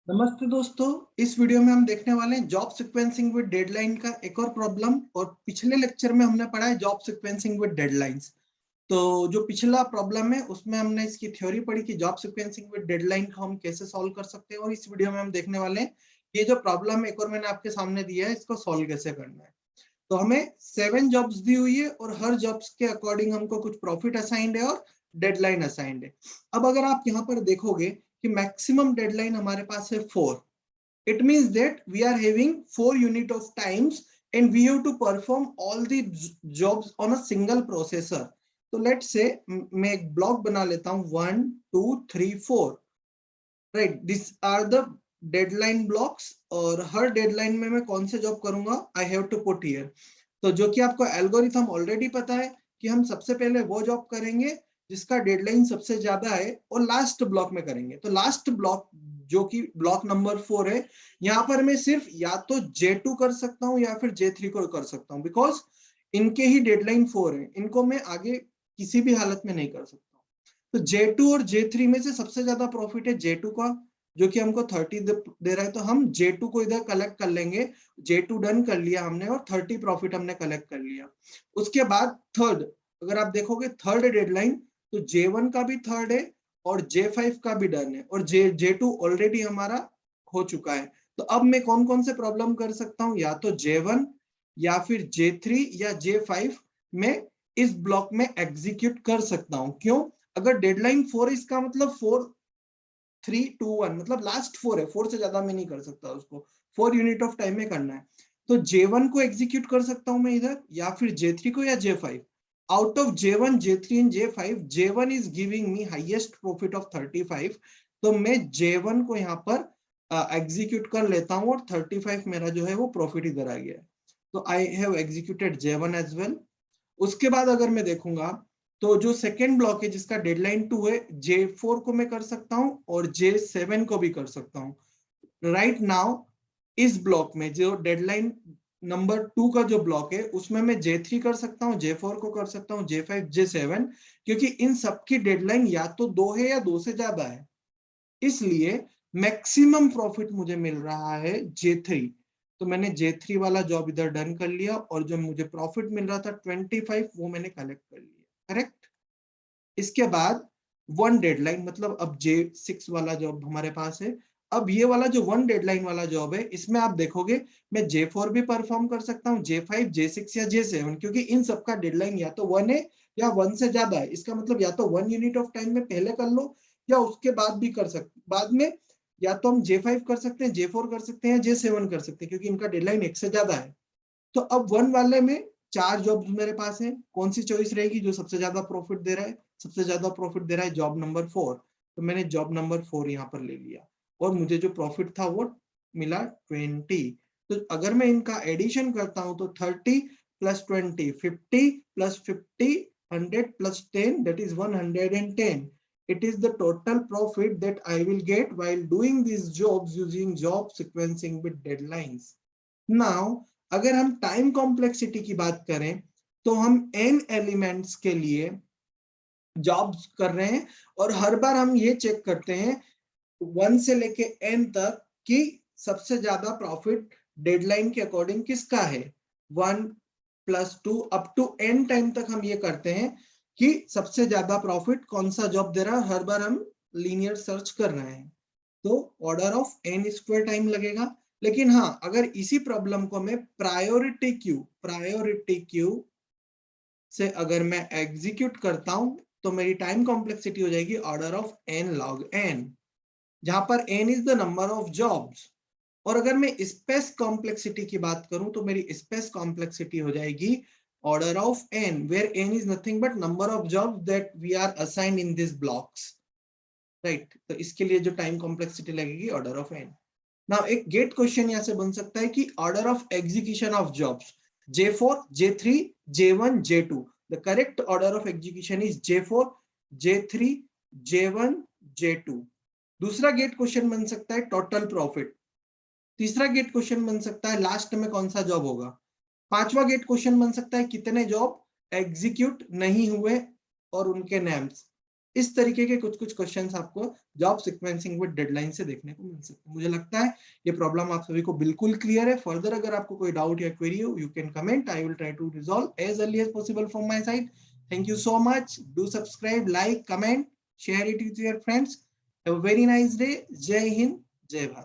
नमस्ते दोस्तों, इस वीडियो में हम देखने वाले हैं जॉब सीक्वेंसिंग विद डेडलाइन का एक और प्रॉब्लम। और पिछले लेक्चर में हमने पढ़ा है जॉब सीक्वेंसिंग विद डेडलाइंस। तो जो पिछला प्रॉब्लम है उसमें हमने इसकी थ्योरी पढ़ी कि जॉब सीक्वेंसिंग विद डेडलाइन को हम कैसे सॉल्व कर सकते हैं, और इस वीडियो में हम देखने वाले हैं ये जो प्रॉब्लम एक और मैंने आपके सामने दिया है इसको सॉल्व कैसे करना है। तो हमें 7 जॉब्स दी हुई है और हर जॉब्स के अकॉर्डिंग हमको कुछ प्रॉफिट असाइंड है और डेडलाइन असाइंड है। अब अगर आप यहाँ पर देखोगे कि मैक्सिमम डेडलाइन हमारे पास है 4। It means that we are having 4 unit of times and we have to perform all the jobs on a single processor. तो let's say मैं एक ब्लॉक बना लेता हूँ 1 2 3 4, right. This are the deadline blocks और हर डेडलाइन में मैं कौन से जॉब करूंगा I have to put here. तो जो कि आपको एल्गोरिथम ऑलरेडी पता है कि हम सबसे पहले वो जॉब करेंगे जिसका डेडलाइन सबसे ज्यादा है और लास्ट ब्लॉक में करेंगे। तो लास्ट ब्लॉक जो कि ब्लॉक नंबर 4 है, यहाँ पर मैं सिर्फ या तो J2 कर सकता हूँ या फिर J3 को कर सकता हूँ, बिकॉज इनके ही डेडलाइन 4 है, इनको मैं आगे किसी भी हालत में नहीं कर सकता। तो J2 और J3 में से सबसे ज्यादा प्रॉफिट है J2 का, जो कि हमको 30 दे रहा है। तो हम J2 को इधर कलेक्ट कर लेंगे। J2 डन कर लिया हमने और 30 प्रॉफिट हमने कलेक्ट कर लिया। उसके बाद थर्ड, अगर आप देखोगे थर्ड डेडलाइन, तो J1 का भी थर्ड है और J5 का भी डन है और J2 ऑलरेडी हमारा हो चुका है। तो अब मैं कौन कौन से प्रॉब्लम कर सकता हूँ, या तो J1 या फिर J3 या J5 में इस ब्लॉक में एग्जीक्यूट कर सकता हूँ। क्यों? अगर डेडलाइन 4 है इसका मतलब 4 3 2 1 मतलब लास्ट 4 है, 4 से ज्यादा मैं नहीं कर सकता उसको, 4 यूनिट ऑफ टाइम में करना है। तो J1 को एग्जीक्यूट कर सकता हूं मैं इधर, या फिर J3 को या J5। Out of J1 J3 and J5 J1 is giving me highest profit of 35। तो मैं J1 को यहाँ पर एग्जीक्यूट कर लेता हूँ और 35 मेरा जो है वो प्रॉफिट इधर आ गया है। तो I have executed J1 as well. उसके बाद अगर मैं देखूंगा तो जो सेकेंड ब्लॉक है जिसका डेडलाइन 2 है, J4 को मैं कर सकता हूं और J7 को भी कर सकता हूं। राइट नाउ इस ब्लॉक में जो डेडलाइन नंबर 2 का जो ब्लॉक है उसमें मैं J3 कर सकता हूं, J4 को कर सकता हूं, J5 J7, क्योंकि इन सबकी डेडलाइन या तो 2 है या 2 से ज्यादा है। इसलिए मैक्सिमम प्रॉफिट मुझे मिल रहा है J3। तो मैंने J3 वाला जॉब इधर डन कर लिया और जो मुझे प्रॉफिट मिल रहा था 25 वो मैंने कलेक्ट कर लिया। करेक्ट। इसके बाद वन डेडलाइन, मतलब अब J6 वाला जॉब हमारे पास है। अब ये वाला जो वन डेडलाइन वाला जॉब है इसमें आप देखोगे मैं J4 भी परफॉर्म कर सकता हूँ, J5 J6 या J7, क्योंकि इन सबका डेडलाइन या तो 1 है या 1 से ज्यादा है। इसका मतलब या तो 1 यूनिट ऑफ टाइम में पहले कर लो या उसके बाद भी कर सकते, बाद में या तो हम J5 कर सकते हैं, J4 कर सकते हैं, J7 कर सकते हैं, क्योंकि इनका डेडलाइन 1 से ज्यादा है। तो अब 1 वाले में 4 जॉब्स मेरे पास है, कौन सी चॉइस रहेगी जो सबसे ज्यादा प्रॉफिट दे रहा है? सबसे ज्यादा प्रॉफिट दे रहा है जॉब नंबर 4। तो मैंने जॉब नंबर 4 यहाँ पर ले लिया और मुझे जो प्रॉफिट था वो मिला 20। तो अगर मैं इनका एडिशन करता हूं तो 30 plus 20 50 plus 50 100 plus 10 that is 110। It is the total profit that I will get while doing these jobs using job sequencing with deadlines. Now अगर हम टाइम कॉम्प्लेक्सिटी की बात करें तो हम n एलिमेंट्स के लिए जॉब्स कर रहे हैं और हर बार हम ये चेक करते हैं 1 से लेके n तक कि सबसे ज्यादा प्रॉफिट डेडलाइन के अकॉर्डिंग किसका है। 1 plus 2 up to n time तक हम ये करते हैं कि सबसे ज्यादा प्रॉफिट कौन सा जॉब दे रहा है। हर बार हम लीनियर सर्च कर रहे हैं, तो order of n square time लगेगा। लेकिन हाँ, अगर इसी प्रॉब्लम को मैं प्रायोरिटी क्यू से अगर मैं एग्जीक्यूट करता हूं तो मेरी टाइम कॉम्प्लेक्सिटी हो जाएगी order of n log n, जहां पर n is the number of jobs. और अगर मैं स्पेस कॉम्प्लेक्सिटी की बात करूं तो मेरी स्पेस कॉम्प्लेक्सिटी हो जाएगी order of n, where n is nothing but number of jobs that we are assigned in this blocks, right. तो इसके लिए जो टाइम कॉम्प्लेक्सिटी लगेगी ऑर्डर ऑफ n। नाउ एक गेट क्वेश्चन यहां से बन सकता है कि order of execution of jobs J4 J3 J1 J2, the correct order of execution is J4 J3 J1 J2। दूसरा गेट क्वेश्चन बन सकता है टोटल प्रॉफिट। तीसरा गेट क्वेश्चन बन सकता है लास्ट में कौन सा जॉब होगा। पांचवा गेट क्वेश्चन बन सकता है कितने जॉब एग्जीक्यूट नहीं हुए और उनके नेम्स। इस तरीके के कुछ कुछ क्वेश्चंस आपको जॉब सीक्वेंसिंग विद डेडलाइन से देखने को मिल सकते हैं। मुझे लगता है ये प्रॉब्लम आप सभी को बिल्कुल क्लियर है। फर्दर अगर आपको कोई डाउट या क्वेरी हो, you can comment, I will try to resolve as early as possible from my side. Thank you so much. Do subscribe, like, comment, share it with your friends. Have a very nice day. जय हिंद, जय भारत।